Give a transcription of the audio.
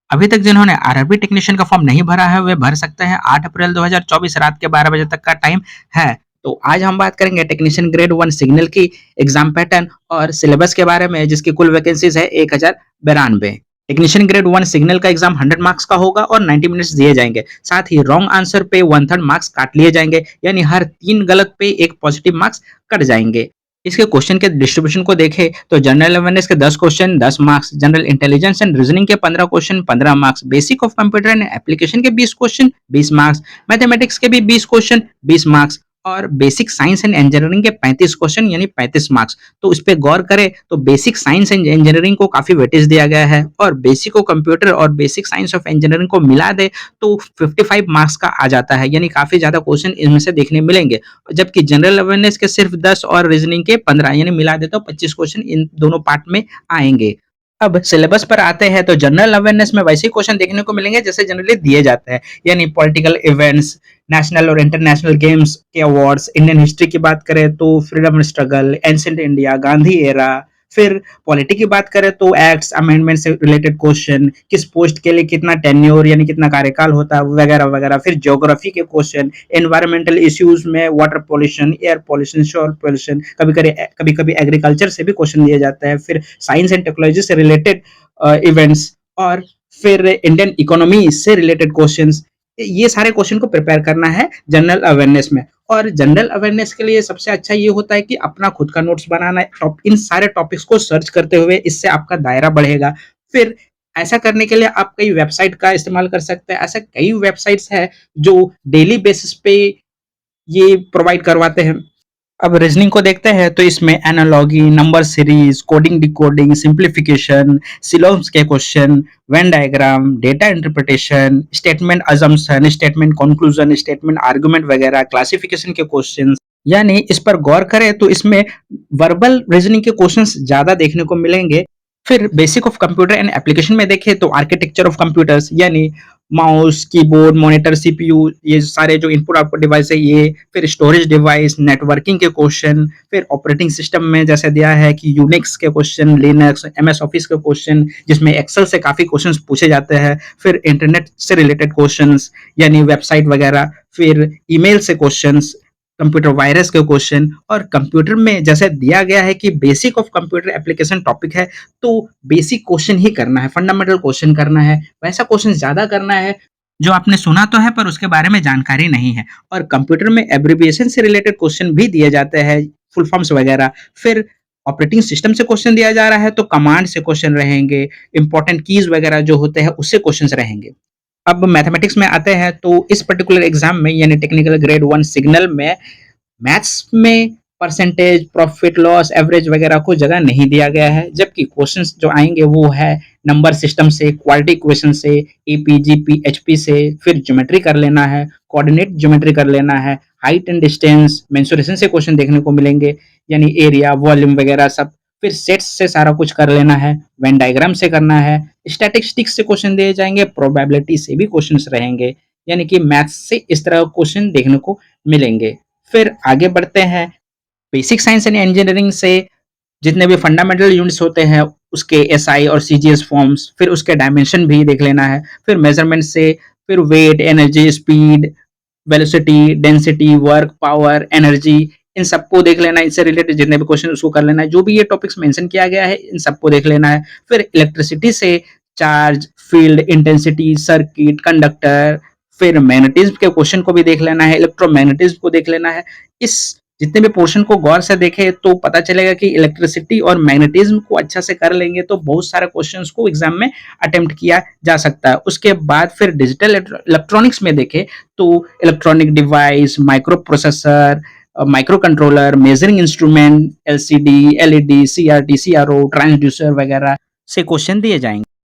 अभी तक जिन्होंने आरआरबी टेक्नीशियन का फॉर्म नहीं भरा है वे भर सकते हैं। 8 अप्रैल 2024 रात के 12 बजे तक का टाइम है। तो आज हम बात करेंगे टेक्नीशियन ग्रेड 1 सिग्नल की एग्जाम पैटर्न और सिलेबस के बारे में, जिसकी कुल वैकेंसीज है 1092। टेक्नीशियन ग्रेड 1 सिग्नल का एग्जाम 100 मार्क्स का होगा और 90 मिनट्स दिए जाएंगे। साथ ही रॉन्ग आंसर पे 1/3 मार्क्स काट लिए जाएंगे, यानी हर 3 गलत पे एक पॉजिटिव मार्क्स कट जाएंगे। इसके क्वेश्चन के डिस्ट्रीब्यूशन को देखें तो जनरल अवेयरनेस के 10 question 10 marks, general intelligence and reasoning के 15 question 15 marks, basic of computer and application के 20 क्वेश्चन 20 मार्क्स, मैथमेटिक्स के भी 20 क्वेश्चन 20 मार्क्स और बेसिक साइंस एंड इंजीनियरिंग के 35 क्वेश्चन यानी 35 मार्क्स। तो इस पे गौर करें तो बेसिक साइंस एंड इंजीनियरिंग को काफी वेटेज दिया गया है और बेसिक ऑफ कंप्यूटर और बेसिक साइंस ऑफ इंजीनियरिंग को मिला दे तो 55 मार्क्स का आ जाता है, यानी काफी ज्यादा क्वेश्चन इनमें से देखने मिलेंगे। जबकि जनरल अवेयरनेस के सिर्फ 10 और रीजनिंग के 15 यानी मिला दे तो 25 क्वेश्चन इन दोनों पार्ट में आएंगे। अब सिलेबस पर आते हैं तो जनरल अवेयरनेस में वैसे क्वेश्चन देखने को मिलेंगे जैसे जनरली दिए जाते हैं, यानी पॉलिटिकल इवेंट्स, नेशनल और इंटरनेशनल गेम्स के अवार्ड्स, इंडियन हिस्ट्री की बात करें तो freedom struggle, ancient India, Gandhi era. फिर पॉलिटी की बात करें तो एक्ट्स अमेंडमेंट से रिलेटेड क्वेश्चन, किस पोस्ट के लिए कितना टेन्योर यानी कितना कार्यकाल होता है वगैरह वगैरह। फिर ज्योग्राफी के क्वेश्चन, एनवायरमेंटल इश्यूज में वाटर पॉल्यूशन, एयर पॉल्यूशन, शोर पॉल्यूशन, कभी कभी एग्रीकल्चर से भी क्वेश्चन दिए जाते हैं। फिर साइंस एंड टेक्नोलॉजी से रिलेटेड इवेंट्स और फिर इंडियन इकोनॉमी से रिलेटेड क्वेश्चंस। ये सारे क्वेश्चन को प्रिपेयर करना है जनरल अवेयरनेस में। और जनरल अवेयरनेस के लिए सबसे अच्छा ये होता है कि अपना खुद का नोट्स बनाना है, इन सारे टॉपिक्स को सर्च करते हुए, इससे आपका दायरा बढ़ेगा। फिर ऐसा करने के लिए आप कई वेबसाइट का इस्तेमाल कर सकते हैं। ऐसे कई वेबसाइट्स है जो डेली बेसिस पे ये प्रोवाइड करवाते हैं। अब रीजनिंग को देखते हैं तो इसमें analogy, number series, coding decoding, simplification, syllogisms के question, Venn diagram, data interpretation, statement assumption, statement conclusion, statement argument वगैरह, क्लासिफिकेशन के क्वेश्चन, यानी इस पर गौर करें तो इसमें वर्बल रीजनिंग के क्वेश्चंस ज्यादा देखने को मिलेंगे। फिर basic of computer and application में देखें तो आर्किटेक्चर ऑफ कंप्यूटर्स, यानी माउस, कीबोर्ड, मॉनिटर, सीपीयू, ये सारे जो इनपुट आउटपुट डिवाइस है ये। फिर स्टोरेज डिवाइस, नेटवर्किंग के क्वेश्चन। फिर ऑपरेटिंग सिस्टम में जैसे दिया है कि यूनिक्स के क्वेश्चन, लिनक्स, एमएस ऑफिस के क्वेश्चन, जिसमें एक्सेल से काफी क्वेश्चंस पूछे जाते हैं। फिर इंटरनेट से रिलेटेड क्वेश्चंस यानी वेबसाइट वगैरह। फिर ईमेल से क्वेश्चंस, कंप्यूटर वायरस के क्वेश्चन। और कंप्यूटर में जैसे दिया गया है कि basic of computer application topic है तो बेसिक क्वेश्चन ही करना है, फंडामेंटल क्वेश्चन करना है, वैसा क्वेश्चन ज्यादा करना है जो आपने सुना तो है पर उसके बारे में जानकारी नहीं है। और कंप्यूटर में एब्रिविएशन से रिलेटेड क्वेश्चन भी दिए जाते हैं, फुल फॉर्म्स वगैरह। फिर ऑपरेटिंग सिस्टम से क्वेश्चन दिया जा रहा है तो कमांड से क्वेश्चन रहेंगे, इंपॉर्टेंट कीज वगैरह जो होते हैं उससे क्वेश्चन रहेंगे। अब मैथमेटिक्स में आते हैं तो इस पर्टिकुलर एग्जाम में यानी टेक्निकल ग्रेड 1 सिग्नल में मैथ्स में परसेंटेज, प्रॉफिट लॉस, एवरेज वगैरह को जगह नहीं दिया गया है। जबकि क्वेश्चंस जो आएंगे वो है नंबर सिस्टम से, क्वालिटी इक्वेशन से, एपी, जीपी, एचपी से। फिर ज्योमेट्री कर लेना है, कोऑर्डिनेट ज्योमेट्री कर लेना है, हाइट एंड डिस्टेंस, मेंसुरेशन से क्वेश्चन देखने को मिलेंगे, यानी एरिया, वॉल्यूम वगैरह सब। फिर सेट्स से सारा कुछ कर लेना है, वेन डायग्राम से करना है, स्टैटिस्टिक्स से क्वेश्चन दिए जाएंगे, प्रोबेबिलिटी से भी क्वेश्चंस रहेंगे, यानी कि मैथ्स से इस तरह क्वेश्चन देखने को मिलेंगे। फिर आगे बढ़ते हैं बेसिक साइंस एंड इंजीनियरिंग से जितने भी फंडामेंटल यूनिट्स होते हैं उसके एसआई और सीजीएस फॉर्म्स, फिर उसके डायमेंशन भी देख लेना है। फिर मेजरमेंट से फिर weight, energy, speed, velocity, density, work, power, energy, इन सबको देख लेना है। इनसे रिलेटेड जितने भी क्वेश्चन उसको कर लेना है। जो भी ये टॉपिक्स मेंशन किया गया है इन सबको देख लेना है। फिर इलेक्ट्रिसिटी से charge, field, intensity, circuit, conductor. फिर मैग्नेटिज्म के क्वेश्चन को भी देख लेना है, इलेक्ट्रोमैग्नेटिज्म को देख लेना है। इस जितने भी पोर्शन को गौर से देखें तो पता चलेगा कि इलेक्ट्रिसिटी और मैग्नेटिज्म को अच्छा से कर लेंगे तो बहुत सारे क्वेश्चंस को एग्जाम में अटेम्प्ट किया जा सकता है। उसके बाद फिर डिजिटल इलेक्ट्रॉनिक्स में देखें तो electronic device, micro processor, micro controller, measuring instrument, LCD, LED, CRT, CRO, transducer वगैरह से क्वेश्चन दिए जाएंगे।